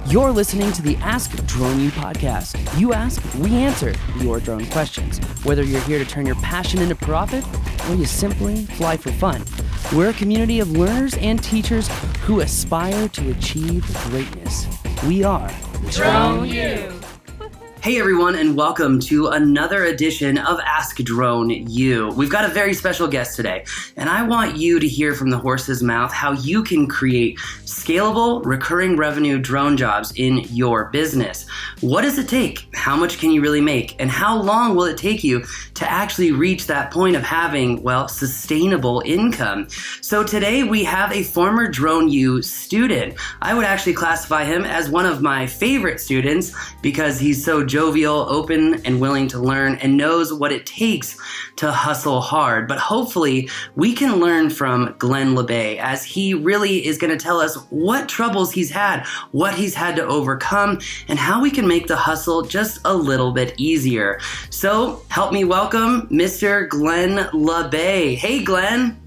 You're listening to the Ask Drone U podcast. You ask, we answer your drone questions. Whether you're here to turn your passion into profit or you simply fly for fun, we're a community of learners and teachers who aspire to achieve greatness. We are Drone U. Hey everyone, and welcome to another edition of Ask Drone U. We've got a very special guest today, and I want you to hear from the horse's mouth how you can create scalable, recurring revenue drone jobs in your business. What does it take? How much can you really make? And how long will it take you to actually reach that point of having, well, sustainable income? So today we have a former Drone U student. I would actually classify him as one of my favorite students because he's so jovial, open, and willing to learn, and knows what it takes to hustle hard. But hopefully we can learn from Glenn Labay, as he really is going to tell us what troubles he's had, what he's had to overcome, and how we can make the hustle just a little bit easier. So help me welcome Mr. Glenn Labay. Hey, Glenn.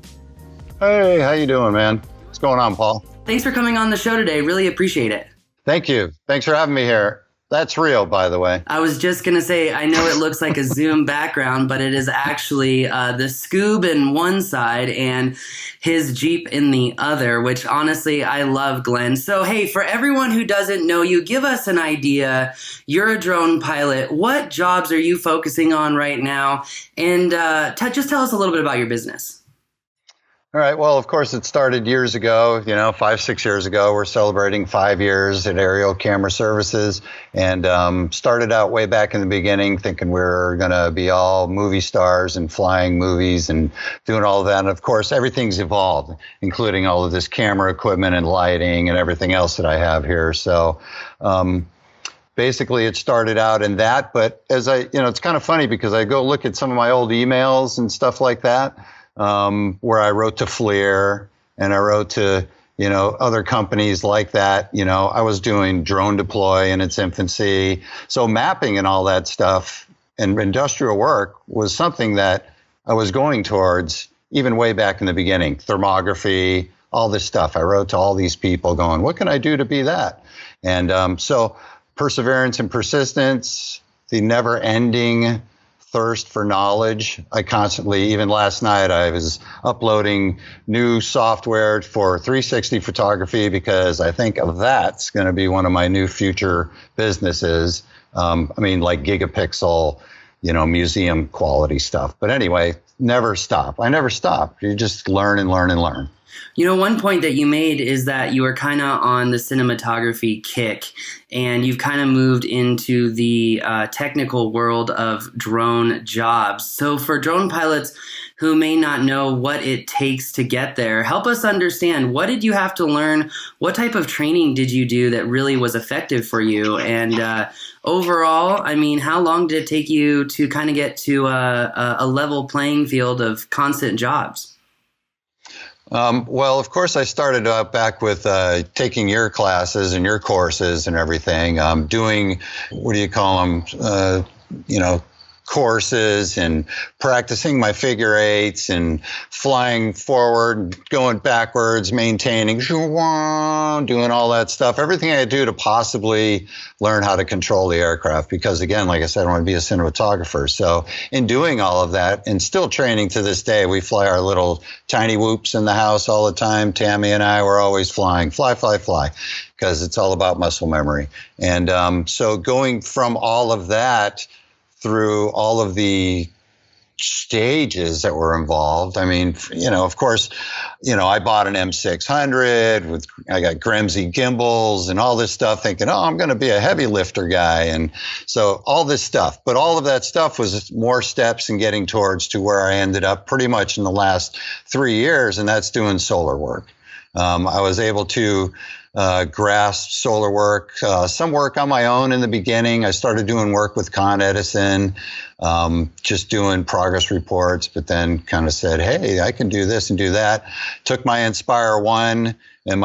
Hey, how you doing, man? What's going on, Paul? Thanks for coming on the show today. Really appreciate it. Thank you. Thanks for having me here. That's real, by the way. I was just going to say, I know it looks like a Zoom background, but it is actually the Scoob in one side and his Jeep in the other, which honestly, I love, Glenn. So, hey, for everyone who doesn't know you, give us an idea. You're a drone pilot. What jobs are you focusing on right now? And just tell us a little bit about your business. All right. Well, of course, it started years ago, 5, 6 years ago. We're celebrating 5 years at Aerial Camera Services, and started out way back in the beginning thinking we were going to be all movie stars and flying movies and doing all of that. And of course, everything's evolved, including all of this camera equipment and lighting and everything else that I have here. So basically, it started out in that. But as it's kind of funny because I go look at some of my old emails and stuff like that. Where I wrote to FLIR and I wrote to, other companies like that. I was doing drone deploy in its infancy. So mapping and all that stuff and industrial work was something that I was going towards even way back in the beginning. Thermography, all this stuff. I wrote to all these people going, what can I do to be that? And so perseverance and persistence, the never ending thirst for knowledge. I constantly, even last night, I was uploading new software for 360 photography because I think that's going to be one of my new future businesses. Like gigapixel, museum quality stuff. But anyway, never stop. I never stop. You just learn and learn and learn. One point that you made is that you were kind of on the cinematography kick, and you've kind of moved into the technical world of drone jobs. So for drone pilots who may not know what it takes to get there, help us understand, what did you have to learn? What type of training did you do that really was effective for you? And overall, how long did it take you to kind of get to a level playing field of constant jobs? Well, of course, I started out back with taking your classes and your courses and everything, doing, what do you call them, courses and practicing my figure eights and flying forward, going backwards, maintaining, doing all that stuff, everything I do to possibly learn how to control the aircraft. Because again, like I said, I want to be a cinematographer. So in doing all of that and still training to this day, we fly our little tiny whoops in the house all the time. Tammy and I were always flying, fly, because it's all about muscle memory. And so going from all of that through all of the stages that were involved. Of course, I bought an M600 I got Gremsy gimbals and all this stuff thinking, I'm going to be a heavy lifter guy. And so all this stuff, but all of that stuff was more steps in getting towards to where I ended up pretty much in the last 3 years. And that's doing solar work. I was able to grasp solar work, some work on my own in the beginning. I started doing work with Con Edison, just doing progress reports, but then kind of said, hey, I can do this and do that. Took my Inspire 1 and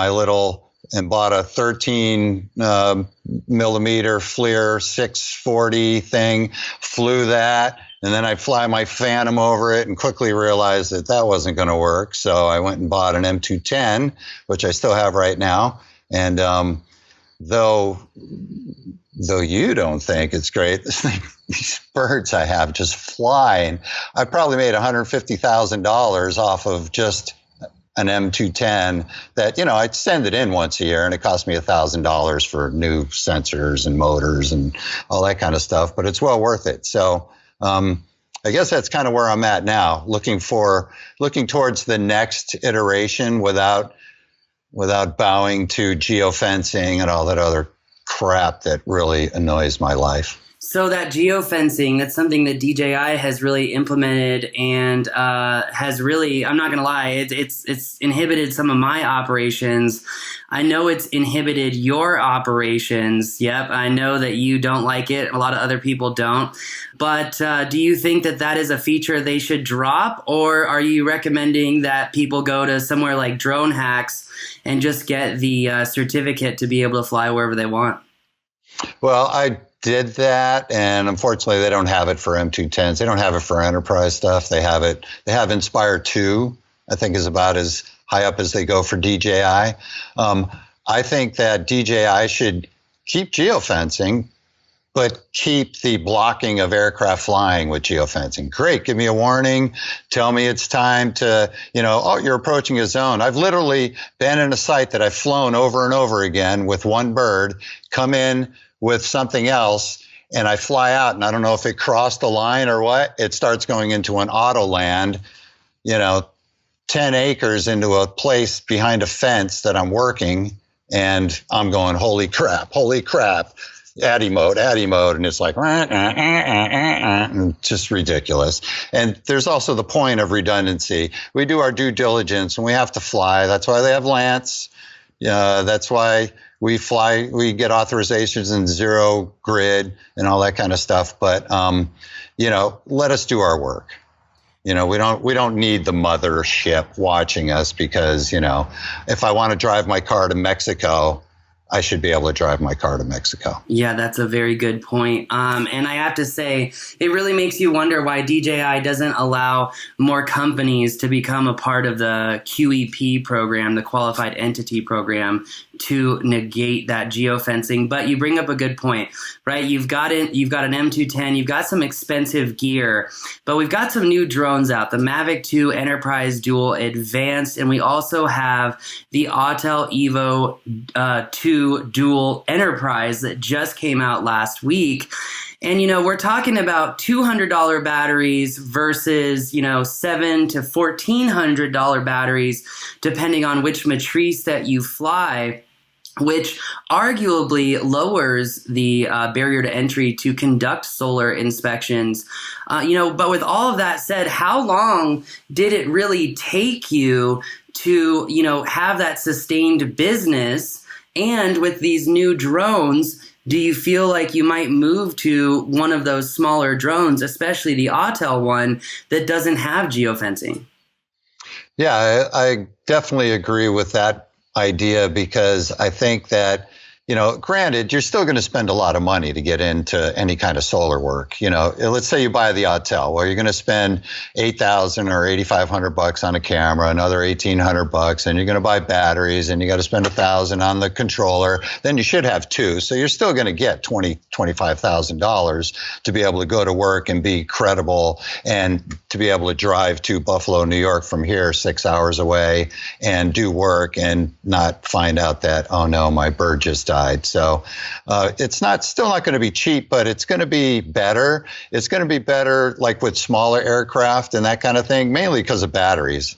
and bought a 13 millimeter FLIR 640 thing, flew that. And then I fly my Phantom over it and quickly realized that wasn't going to work. So I went and bought an M210, which I still have right now. And though you don't think it's great, these birds I have just fly. And I probably made $150,000 off of just an M210 that, I send it in once a year and it cost me $1,000 for new sensors and motors and all that kind of stuff, but it's well worth it. So, I guess that's kind of where I'm at now, looking towards the next iteration without bowing to geofencing and all that other crap that really annoys my life. So that geofencing, that's something that DJI has really implemented and has really, I'm not going to lie, it's inhibited some of my operations. I know it's inhibited your operations. Yep, I know that you don't like it. A lot of other people don't. But do you think that is a feature they should drop? Or are you recommending that people go to somewhere like Drone Hacks and just get the certificate to be able to fly wherever they want? Well, I did that, and unfortunately they don't have it for M210s. They don't have it for enterprise stuff. They have Inspire 2, I think is about as high up as they go for DJI. I think that DJI should keep geofencing, but keep the blocking of aircraft flying with geofencing. Great, give me a warning, tell me it's time to, you're approaching a zone. I've literally been in a site that I've flown over and over again with one bird, come in with something else, and I fly out, and I don't know if it crossed the line or what. It starts going into an auto land, 10 acres into a place behind a fence that I'm working, and I'm going, holy crap, Addy mode, and it's like, and just ridiculous. And there's also the point of redundancy. We do our due diligence, and we have to fly. That's why they have Lance. That's why we fly, we get authorizations in zero grid and all that kind of stuff. But, let us do our work. We don't need the mothership watching us because, if I want to drive my car to Mexico, I should be able to drive my car to Mexico. Yeah, that's a very good point. And I have to say, it really makes you wonder why DJI doesn't allow more companies to become a part of the QEP program, the Qualified Entity Program, to negate that geofencing. But you bring up a good point, right? You've got an M210, you've got some expensive gear, but we've got some new drones out, the Mavic 2 Enterprise Dual Advanced, and we also have the Autel Evo 2 Dual Enterprise that just came out last week. And, we're talking about $200 batteries versus, $700 to $1,400 batteries, depending on which matrice that you fly, which arguably lowers the barrier to entry to conduct solar inspections. But with all of that said, how long did it really take you to, have that sustained business? And with these new drones, do you feel like you might move to one of those smaller drones, especially the Autel one that doesn't have geofencing? Yeah, I definitely agree with that idea because I think that, granted, you're still going to spend a lot of money to get into any kind of solar work. Let's say you buy the Autel, well, you're going to spend $8,000 or $8,500 on a camera, another $1,800, and you're going to buy batteries, and you got to spend $1,000 on the controller. Then you should have two, so you're still going to get $25,000 to be able to go to work and be credible, and to be able to drive to Buffalo, New York from here, 6 hours away, and do work and not find out that, oh no, my bird just died. So it's still not going to be cheap, but it's going to be better. It's going to be better like with smaller aircraft and that kind of thing, mainly because of batteries.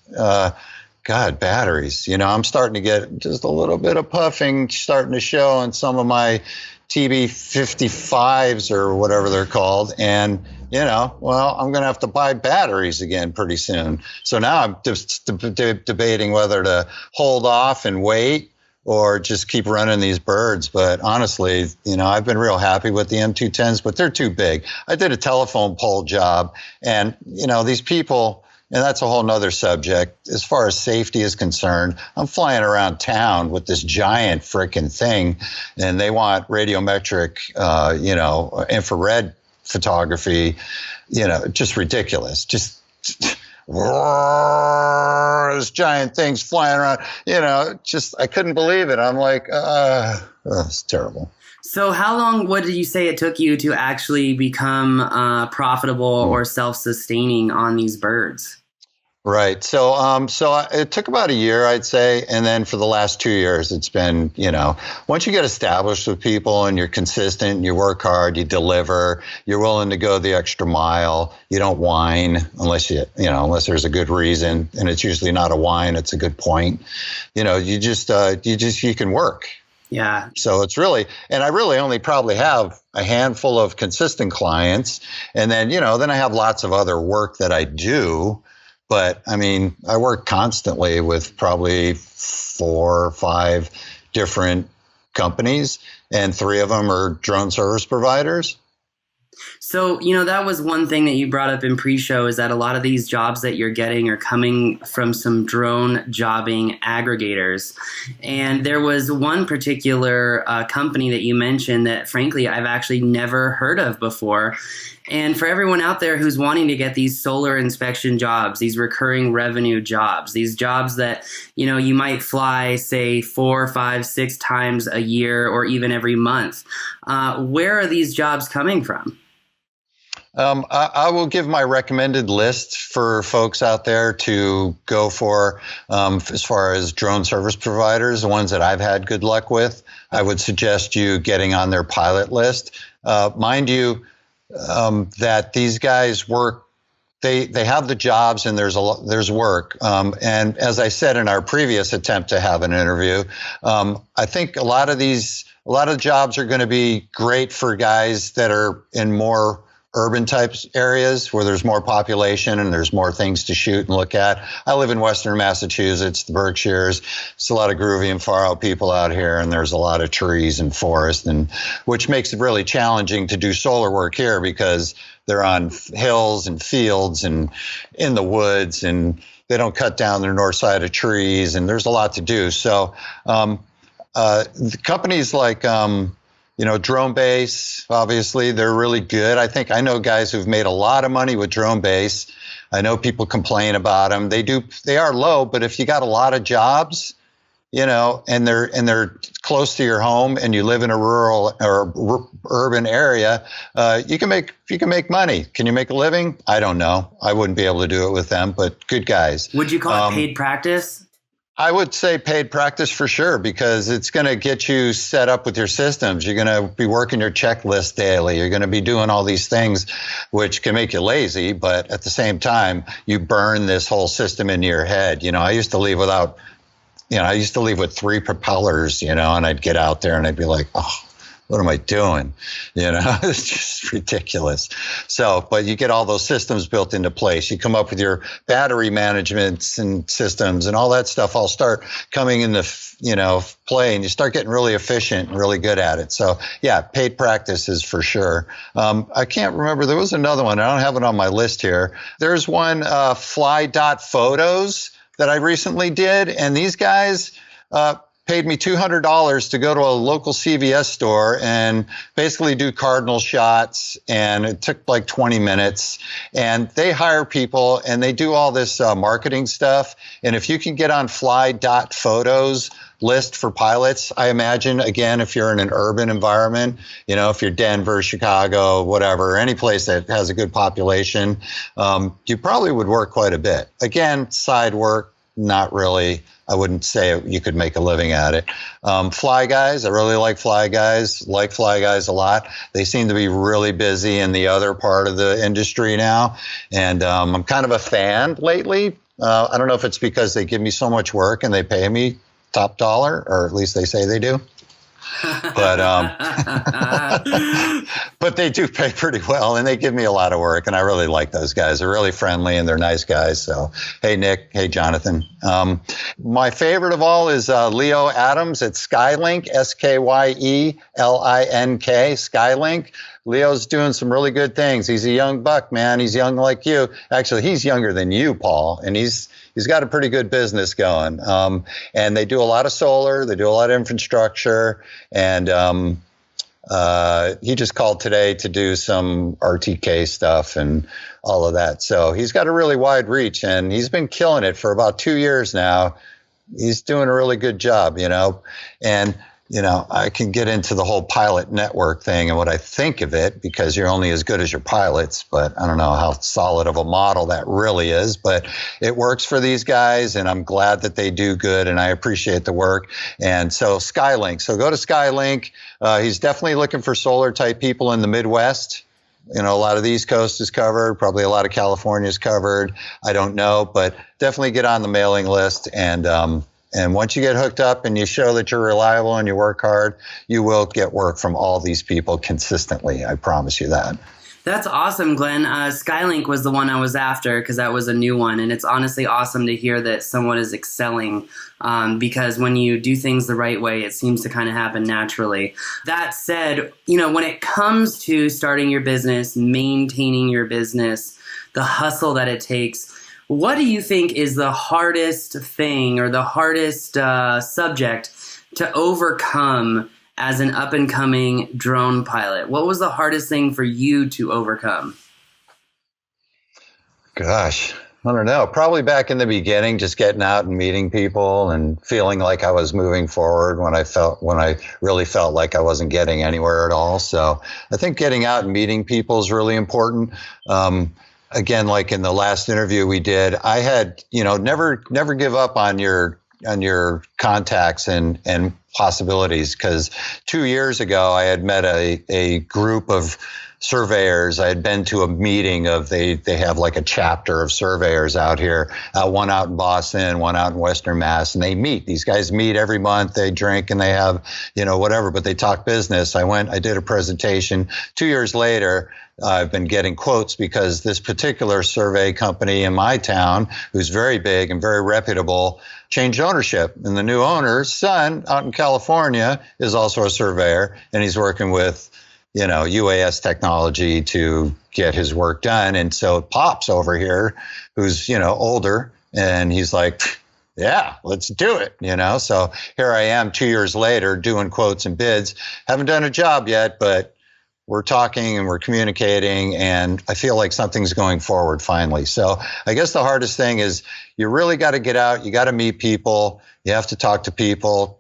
Batteries. I'm starting to get just a little bit of puffing starting to show on some of my TB55s or whatever they're called. And, I'm going to have to buy batteries again pretty soon. So now I'm just debating whether to hold off and wait or just keep running these birds. But honestly, I've been real happy with the M210s, but they're too big. I did a telephone pole job, and, these people, and that's a whole nother subject. As far as safety is concerned, I'm flying around town with this giant freaking thing, and they want radiometric, infrared photography, just ridiculous. Just this giant things flying around, just, I couldn't believe it. I'm like, it's terrible. So how long, what did you say it took you to actually become profitable or self-sustaining on these birds? Right. So, it took about a year, I'd say. And then for the last 2 years, it's been, once you get established with people and you're consistent, you work hard, you deliver, you're willing to go the extra mile, you don't whine unless unless there's a good reason. And it's usually not a whine. It's a good point. You can work. Yeah. So it's really, and I really only probably have a handful of consistent clients. And then, then I have lots of other work that I do. But I mean, I work constantly with probably 4 or 5 different companies, and 3 of them are drone service providers. So, that was one thing that you brought up in pre-show, is that a lot of these jobs that you're getting are coming from some drone jobbing aggregators. And there was one particular company that you mentioned that, frankly, I've actually never heard of before. And for everyone out there who's wanting to get these solar inspection jobs, these recurring revenue jobs, these jobs that, you might fly, say, 4, 5, 6 times a year or even every month, where are these jobs coming from? I will give my recommended list for folks out there to go for as far as drone service providers, the ones that I've had good luck with. I would suggest you getting on their pilot list. Mind you, that these guys work, they have the jobs and there's work. And as I said in our previous attempt to have an interview, I think a lot of jobs are going to be great for guys that are in more urban types areas where there's more population and there's more things to shoot and look at. I live in Western Massachusetts, the Berkshires. It's a lot of groovy and far out people out here, and there's a lot of trees and forest, and which makes it really challenging to do solar work here because they're on hills and fields and in the woods, and they don't cut down their north side of trees, and there's a lot to do. So the companies like Drone Base, obviously, they're really good. I know guys who've made a lot of money with Drone Base. I know people complain about them. They are low, but if you got a lot of jobs, and they're close to your home and you live in a rural or urban area, you can make money. Can you make a living? I don't know. I wouldn't be able to do it with them, but good guys. Would you call it paid practice? I would say paid practice for sure, because it's going to get you set up with your systems. You're going to be working your checklist daily. You're going to be doing all these things, which can make you lazy. But at the same time, you burn this whole system into your head. I used to leave with 3 propellers, and I'd get out there and I'd be like, oh, what am I doing? It's just ridiculous. So, but you get all those systems built into place. You come up with your battery management and systems, and all that stuff all start coming into, play, and you start getting really efficient and really good at it. So yeah, paid practice is for sure. I can't remember. There was another one. I don't have it on my list here. There's one, Fly.photos that I recently did. And these guys, paid me $200 to go to a local CVS store and basically do cardinal shots. And it took like 20 minutes. And they hire people and they do all this marketing stuff. And if you can get on Fly.photos list for pilots, I imagine, again, if you're in an urban environment, if you're Denver, Chicago, whatever, any place that has a good population, you probably would work quite a bit. Again, side work, not really. I wouldn't say you could make a living at it. Fly Guys, I really like Fly Guys a lot. They seem to be really busy in the other part of the industry now. And I'm kind of a fan lately. I don't know if it's because they give me so much work and they pay me top dollar, or at least they say they do. But but they do pay pretty well, and they give me a lot of work, and I really like those guys. They're really friendly and they're nice guys. So, hey Nick, hey Jonathan. My favorite of all is Leo Adams at Skylink, Skyelink, Skylink. Leo's doing some really good things. He's a young buck, man. He's young like you. Actually, he's younger than you, Paul, and he's got a pretty good business going. And they do a lot of solar. They do a lot of infrastructure. And He just called today to do some RTK stuff and all of that. So he's got a really wide reach, and he's been killing it for about 2 years now. He's doing a really good job, and I can get into the whole pilot network thing and what I think of it, because you're only as good as your pilots, but I don't know how solid of a model that really is, but it works for these guys, and I'm glad that they do good, and I appreciate the work. And so Skylink, so go to Skylink. He's definitely looking for solar type people in the Midwest. A lot of the East Coast is covered, probably a lot of California is covered. I don't know, but definitely get on the mailing list. And once you get hooked up and you show that you're reliable and you work hard, you will get work from all these people consistently. I promise you that. That's awesome, Glenn. Skylink was the one I was after because that was a new one. And it's honestly awesome to hear that someone is excelling because when you do things the right way, it seems to kind of happen naturally. That said, when it comes to starting your business, maintaining your business, the hustle that it takes, what do you think is the hardest thing or the hardest subject to overcome as an up-and-coming drone pilot? What was the hardest thing for you to overcome? Gosh, I don't know. Probably back in the beginning, just getting out and meeting people and feeling like I was moving forward when I really felt like I wasn't getting anywhere at all. So I think getting out and meeting people is really important. Again, like in the last interview we did, I had, never give up on your contacts and possibilities, because 2 years ago I had met a group of surveyors. I had been to a meeting of they have like a chapter of surveyors out here, one out in Boston, one out in Western Mass, and they meet. These guys meet every month. They drink and they have, whatever, but they talk business. I did a presentation. 2 years later, I've been getting quotes because this particular survey company in my town, who's very big and very reputable, changed ownership. And the new owner's son out in California is also a surveyor, and he's working with UAS technology to get his work done. And so Pop's over here, who's, older, and he's like, yeah, let's do it, So here I am 2 years later doing quotes and bids. Haven't done a job yet, but we're talking and we're communicating, and I feel like something's going forward finally. So I guess the hardest thing is you really got to get out. You got to meet people. You have to talk to people.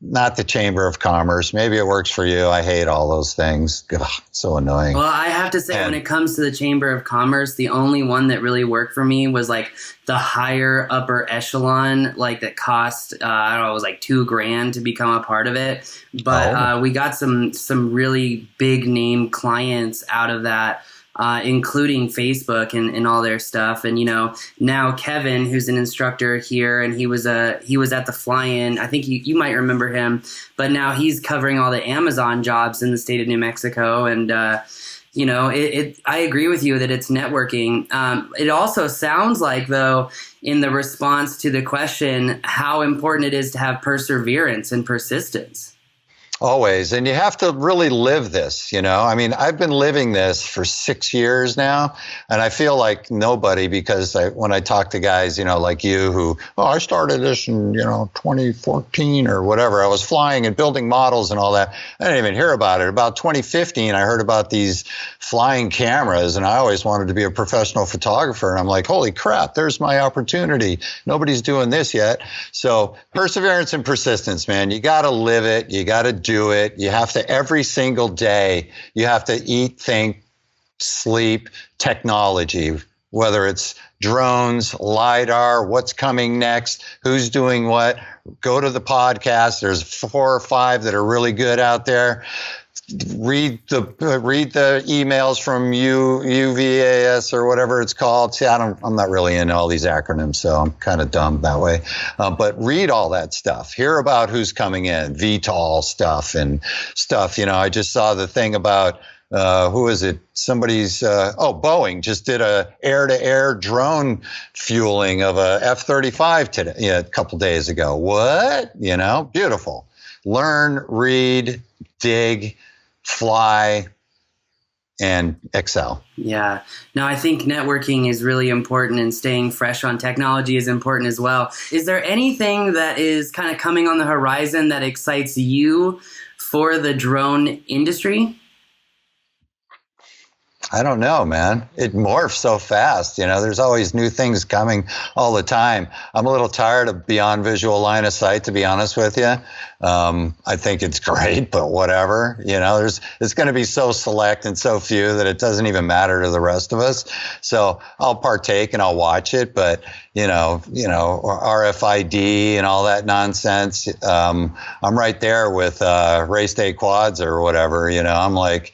Not the Chamber of Commerce. Maybe it works for you. I hate all those things. Ugh, so annoying. Well, I have to say, when it comes to the Chamber of Commerce, the only one that really worked for me was like the higher upper echelon, like that cost, I don't know, it was like $2,000 to become a part of it. But we got some really big name clients out of that. Including Facebook and all their stuff. And, now Kevin, who's an instructor here, and he was at the fly-in. I think you might remember him, but now he's covering all the Amazon jobs in the state of New Mexico. And, I agree with you that it's networking. It also sounds like, though, in the response to the question, how important it is to have perseverance and persistence. Always. And you have to really live this, I mean, I've been living this for 6 years now, and I feel like nobody, because when I talk to guys, like you who, I started this in, 2014 or whatever, I was flying and building models and all that. I didn't even hear about it. About 2015, I heard about these flying cameras, and I always wanted to be a professional photographer. And I'm like, holy crap, there's my opportunity. Nobody's doing this yet. So perseverance and persistence, man, you got to live it. You got to do it. You have to, every single day, you have to eat, think, sleep, technology, whether it's drones, LiDAR, what's coming next, who's doing what. Go to the podcast. There's 4 or 5 that are really good out there. Read the emails from UVAS or whatever it's called. See, I'm not really into all these acronyms, so I'm kind of dumb that way. But read all that stuff. Hear about who's coming in, VTOL stuff and stuff. I just saw the thing about who is it? Somebody's Boeing just did a air-to-air drone fueling of a F-35 today, a couple days ago. What? Beautiful. Learn, read, dig, fly, and excel. Yeah. No, I think networking is really important, and staying fresh on technology is important as well. Is there anything that is kind of coming on the horizon that excites you for the drone industry? I don't know, man. It morphs so fast. There's always new things coming all the time. I'm a little tired of beyond visual line of sight, to be honest with you. I think it's great, but whatever. It's going to be so select and so few that it doesn't even matter to the rest of us. So I'll partake and I'll watch it, but RFID and all that nonsense. I'm right there with race day quads or whatever. I'm like,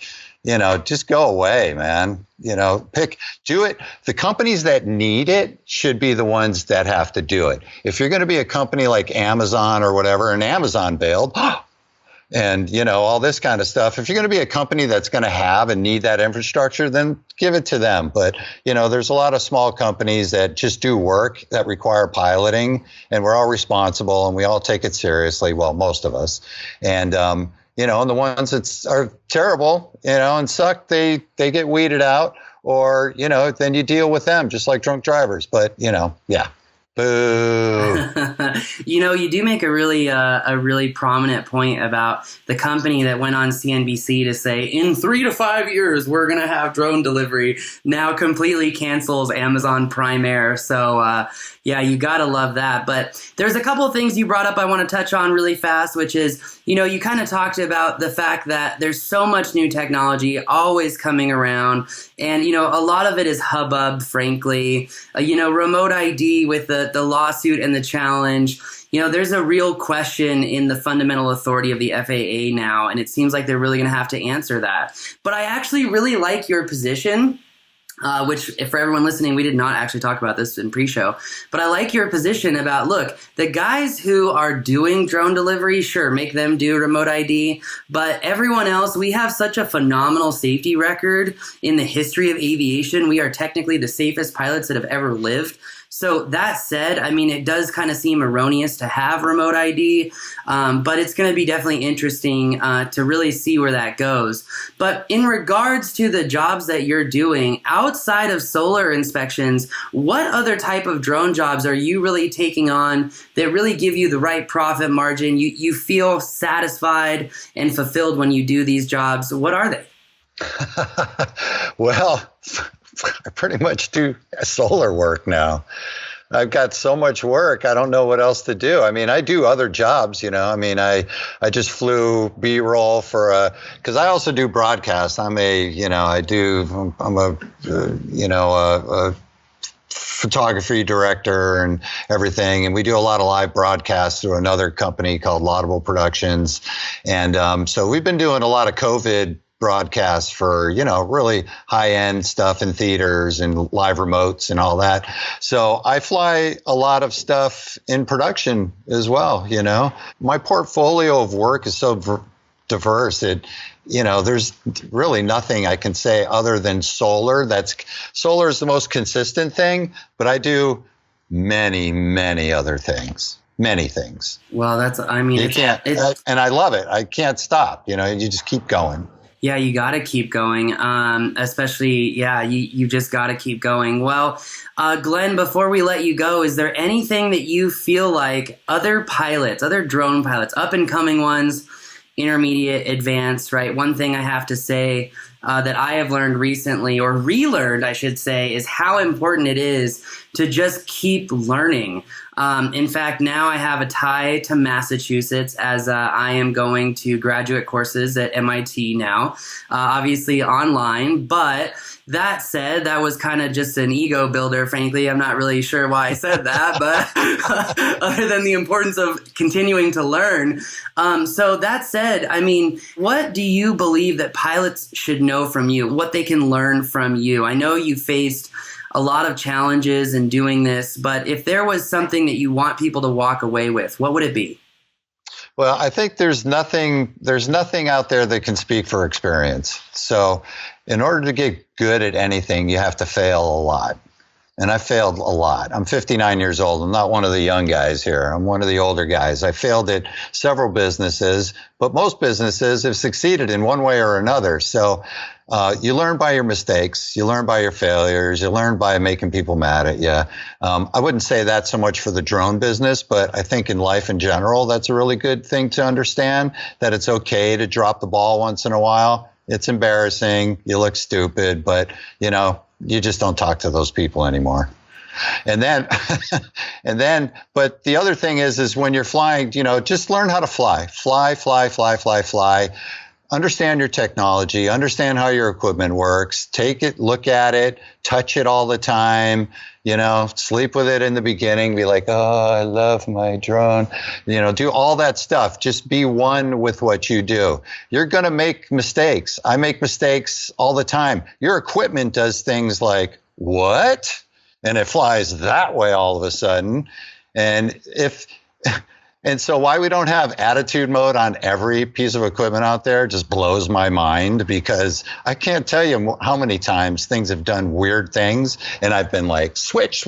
just go away, man. Do it. The companies that need it should be the ones that have to do it. If you're going to be a company like Amazon or whatever, and Amazon bailed, and, all this kind of stuff, if you're going to be a company that's going to have and need that infrastructure, then give it to them. But, there's a lot of small companies that just do work that require piloting, and we're all responsible and we all take it seriously. Well, most of us. And, and the ones that are terrible, and suck, they get weeded out, or, then you deal with them just like drunk drivers. But, yeah. Boo. You do make a really prominent point about the company that went on CNBC to say in 3 to 5 years we're going to have drone delivery, now completely cancels Amazon Prime Air. So yeah, you got to love that. But there's a couple of things you brought up I want to touch on really fast, which is, you kind of talked about the fact that there's so much new technology always coming around. And, a lot of it is hubbub, frankly. Remote ID with the lawsuit and the challenge. There's a real question in the fundamental authority of the FAA now, and it seems like they're really going to have to answer that. But I actually really like your position. Which, for everyone listening, we did not actually talk about this in pre-show, but I like your position about, look, the guys who are doing drone delivery, sure, make them do remote ID, but everyone else, we have such a phenomenal safety record in the history of aviation. We are technically the safest pilots that have ever lived. So that said, it does kind of seem erroneous to have remote ID, but it's going to be definitely interesting to really see where that goes. But in regards to the jobs that you're doing outside of solar inspections, what other type of drone jobs are you really taking on that really give you the right profit margin? You feel satisfied and fulfilled when you do these jobs. What are they? Well, I pretty much do solar work now. I've got so much work. I don't know what else to do. I do other jobs, I just flew B-roll because I also do broadcast. I'm a photography director and everything. And we do a lot of live broadcasts through another company called Laudable Productions. And so we've been doing a lot of COVID broadcasts for, really high-end stuff in theaters and live remotes and all that. So I fly a lot of stuff in production as well, My portfolio of work is so diverse. There's really nothing I can say other than solar. Solar is the most consistent thing, but I do many, many other things. Many things. Well, and I love it. I can't stop. You just keep going. Yeah, you got to keep going. Especially, you just got to keep going. Well, Glenn, before we let you go, is there anything that you feel like other drone pilots, up and coming ones, intermediate, advanced, right? One thing I have to say that I have learned recently, or relearned, I should say, is how important it is to just keep learning. In fact, now I have a tie to Massachusetts as I am going to graduate courses at MIT now, obviously online. But that said, that was kind of just an ego builder, frankly. I'm not really sure why I said that, but other than the importance of continuing to learn. So that said, what do you believe that pilots should know from you, what they can learn from you? I know you faced a lot of challenges in doing this, but if there was something that you want people to walk away with, what would it be? Well, I think there's nothing out there that can speak for experience. So in order to get good at anything, you have to fail a lot. And I failed a lot. I'm 59 years old. I'm not one of the young guys here. I'm one of the older guys. I failed at several businesses, but most businesses have succeeded in one way or another. So you learn by your mistakes. You learn by your failures. You learn by making people mad at you. I wouldn't say that so much for the drone business, but I think in life in general, that's a really good thing to understand, that it's okay to drop the ball once in a while. It's embarrassing. You look stupid, but you just don't talk to those people anymore. And then, but the other thing is when you're flying, just learn how to fly. Fly. Understand your technology, understand how your equipment works, take it, look at it, touch it all the time, sleep with it in the beginning, be like, oh, I love my drone, do all that stuff. Just be one with what you do. You're going to make mistakes. I make mistakes all the time. Your equipment does things like, what? And it flies that way all of a sudden. And so why we don't have attitude mode on every piece of equipment out there just blows my mind, because I can't tell you how many times things have done weird things and I've been like, switch,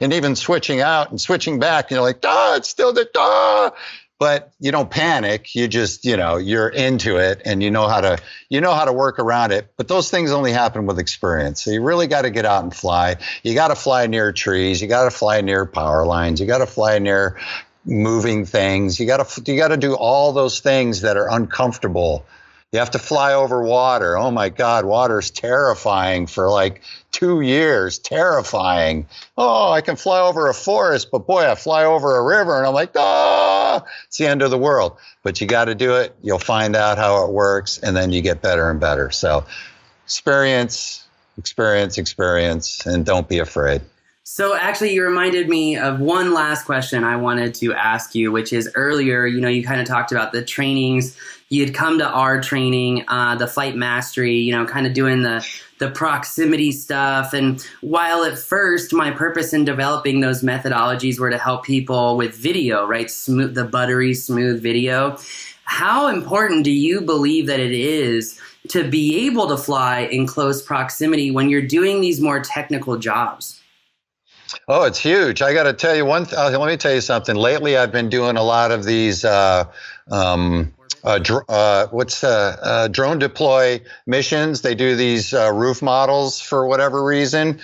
and even switching out and switching back, and you're like, it's still the. But you don't panic. You just, you're into it and you know how to work around it. But those things only happen with experience. So you really got to get out and fly. You got to fly near trees. You got to fly near power lines. You got to fly near moving things. You got to do all those things that are uncomfortable. You have to fly over water. Oh my God, water's terrifying for like 2 years. Terrifying. Oh, I can fly over a forest, but boy, I fly over a river and I'm like, it's the end of the world. But you got to do it. You'll find out how it works, and then you get better and better. So experience, and don't be afraid. So actually, you reminded me of one last question I wanted to ask you, which is earlier, you kind of talked about the trainings. You'd come to our training, the flight mastery, kind of doing the proximity stuff. And while at first my purpose in developing those methodologies were to help people with video, right? The buttery smooth video. How important do you believe that it is to be able to fly in close proximity when you're doing these more technical jobs? Oh, it's huge. I got to tell you let me tell you something. Lately, I've been doing a lot of these drone deploy missions. They do these roof models for whatever reason.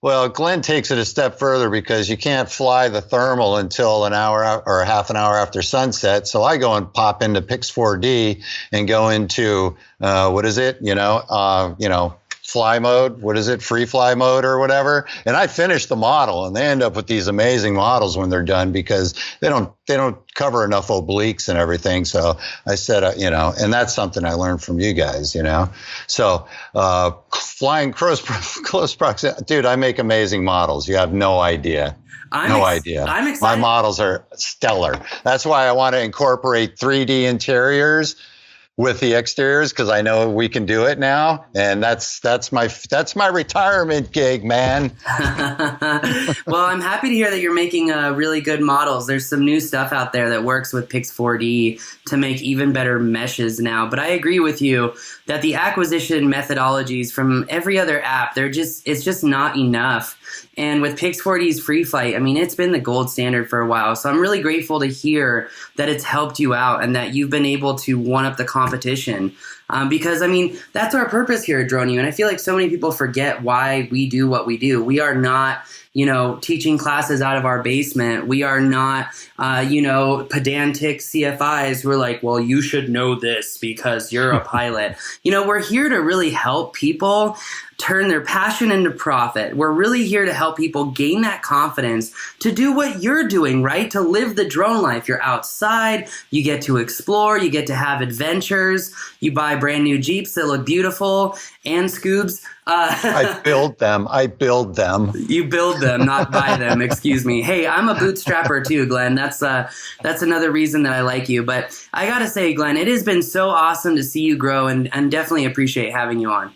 Well, Glenn takes it a step further because you can't fly the thermal until an hour or half an hour after sunset. So I go and pop into Pix4D and go into fly mode. What is it? Free fly mode or whatever. And I finish the model, and they end up with these amazing models when they're done, because they don't cover enough obliques and everything. So I said, and that's something I learned from you guys, So flying close proximity, dude, I make amazing models. You have no idea. Idea. I'm excited. My models are stellar. That's why I want to incorporate 3D interiors with the exteriors, because I know we can do it now, and that's my retirement gig, man. Well, I'm happy to hear that you're making really good models. There's some new stuff out there that works with Pix4D to make even better meshes now. But I agree with you that the acquisition methodologies from every other app, it's just not enough. And with Pix4D's free flight, it's been the gold standard for a while. So I'm really grateful to hear that it's helped you out and that you've been able to one up the competition. Because, that's our purpose here at Drone U. And I feel like so many people forget why we do what we do. We are not, teaching classes out of our basement. We are not, pedantic CFIs who are like, well, you should know this because you're a pilot. We're here to really help people turn their passion into profit. We're really here to help people gain that confidence to do what you're doing, right? To live the drone life. You're outside, you get to explore, you get to have adventures, you buy brand new Jeeps that look beautiful, and Scoobs. I build them. You build them, not buy them. Excuse me. Hey, I'm a bootstrapper too, Glenn. That's another reason that I like you. But I gotta say, Glenn, it has been so awesome to see you grow, and definitely appreciate having you on.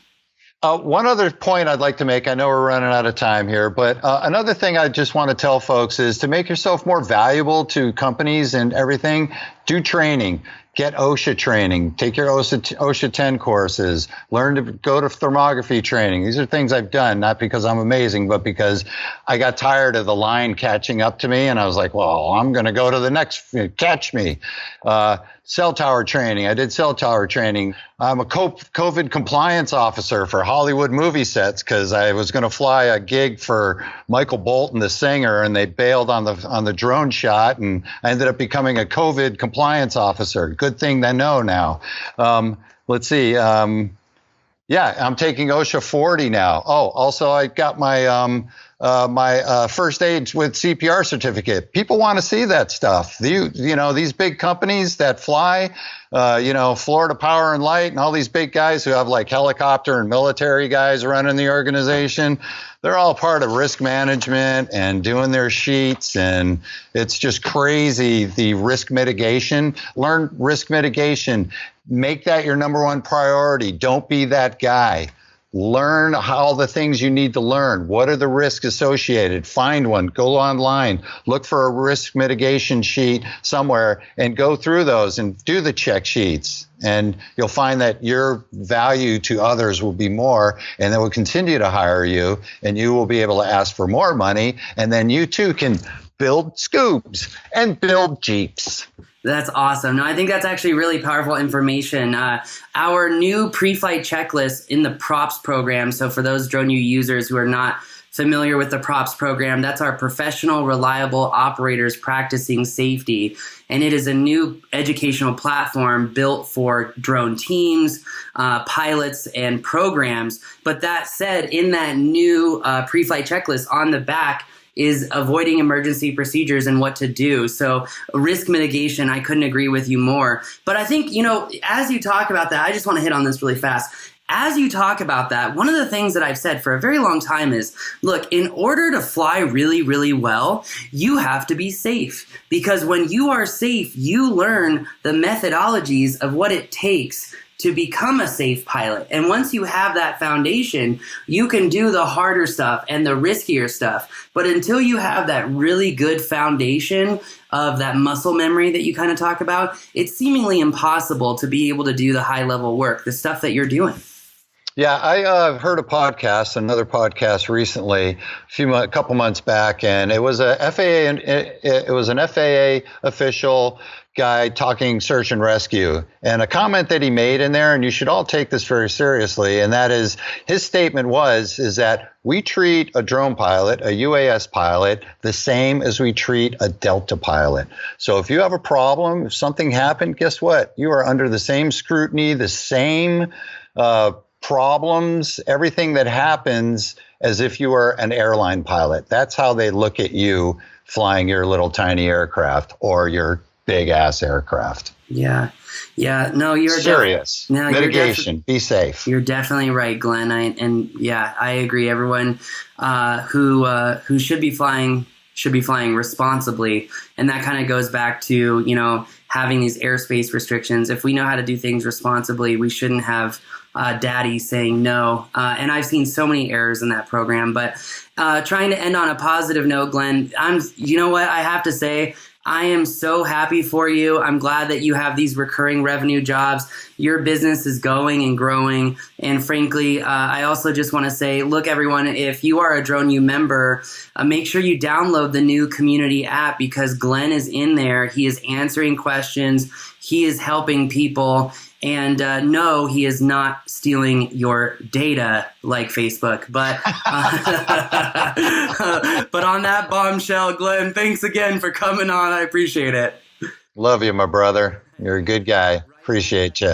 One other point I'd like to make, I know we're running out of time here, but another thing I just want to tell folks is to make yourself more valuable to companies and everything, do training. get OSHA training, take your OSHA 10 courses, learn to go to thermography training. These are things I've done, not because I'm amazing, but because I got tired of the line catching up to me. And I was like, well, I'm going to go to the next, catch me. Cell tower training. I did cell tower training. I'm a COVID compliance officer for Hollywood movie sets because I was going to fly a gig for Michael Bolton, the singer, and they bailed on the drone shot, and I ended up becoming a COVID compliance officer. Good thing they know now. Let's see. Yeah, I'm taking OSHA 40 now. Oh, also I got my first aid with CPR certificate. People want to see that stuff. These big companies that fly, Florida Power and Light and all these big guys who have like helicopter and military guys running the organization, they're all part of risk management and doing their sheets. And it's just crazy, the risk mitigation. Learn risk mitigation. Make that your number one priority. Don't be that guy. Learn all the things you need to learn. What are the risks associated? Find one. Go online. Look for a risk mitigation sheet somewhere and go through those and do the check sheets. And you'll find that your value to others will be more, and they will continue to hire you, and you will be able to ask for more money. And then you too can build scoops and build Jeeps. That's awesome. No, I think that's actually really powerful information. Our new pre-flight checklist in the props program. So for those Drone U users who are not familiar with the props program, that's our professional, reliable operators practicing safety. And it is a new educational platform built for drone teams, pilots, and programs. But that said, in that new pre-flight checklist on the back is avoiding emergency procedures and what to do. So risk mitigation, I couldn't agree with you more. But I think, as you talk about that, I just want to hit on this really fast. As you talk about that, one of the things that I've said for a very long time is, look, in order to fly really, really well, you have to be safe. Because when you are safe, you learn the methodologies of what it takes to become a safe pilot. And once you have that foundation, you can do the harder stuff and the riskier stuff. But until you have that really good foundation of that muscle memory that you kind of talk about, it's seemingly impossible to be able to do the high level work, the stuff that you're doing. Yeah, I heard another podcast recently, a couple months back, and it was an FAA official guy talking search and rescue, and a comment that he made in there, and you should all take this very seriously, and that is, his statement is that we treat a drone pilot, a UAS pilot, the same as we treat a Delta pilot. So if you have a problem, if something happened, guess what? You are under the same scrutiny, the same problems, everything that happens as if you were an airline pilot. That's how they look at you flying your little tiny aircraft or your big ass aircraft. Yeah. No, you're serious. Mitigation. Be safe. You're definitely right, Glenn. I agree. Everyone who should be flying responsibly, and that kind of goes back to having these airspace restrictions. If we know how to do things responsibly, we shouldn't have daddy saying no. And I've seen so many errors in that program. But trying to end on a positive note, Glenn, I have to say, I am so happy for you. I'm glad that you have these recurring revenue jobs. Your business is going and growing. And frankly, I also just want to say, look, everyone, if you are a Drone U member, make sure you download the new community app, because Glenn is in there. He is answering questions. He is helping people. And no, he is not stealing your data like Facebook. But but on that bombshell, Glenn, thanks again for coming on. I appreciate it. Love you, my brother. You're a good guy. Appreciate you.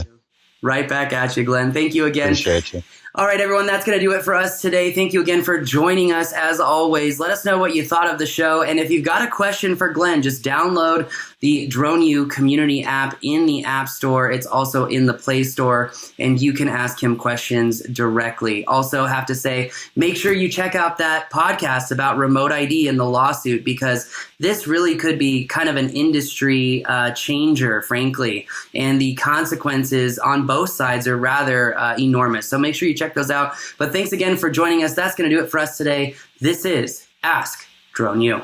Right back at you, Glenn. Thank you again. Appreciate you. All right, everyone, that's going to do it for us today. Thank you again for joining us. As always, let us know what you thought of the show. And if you've got a question for Glenn, just download the Drone U community app in the App Store. It's also in the Play Store, and you can ask him questions directly. Also have to say, make sure you check out that podcast about remote ID and the lawsuit, because this really could be kind of an industry changer, frankly. And the consequences on both sides are rather enormous. So make sure you check those out. But thanks again for joining us. That's going to do it for us today. This is Ask Drone U.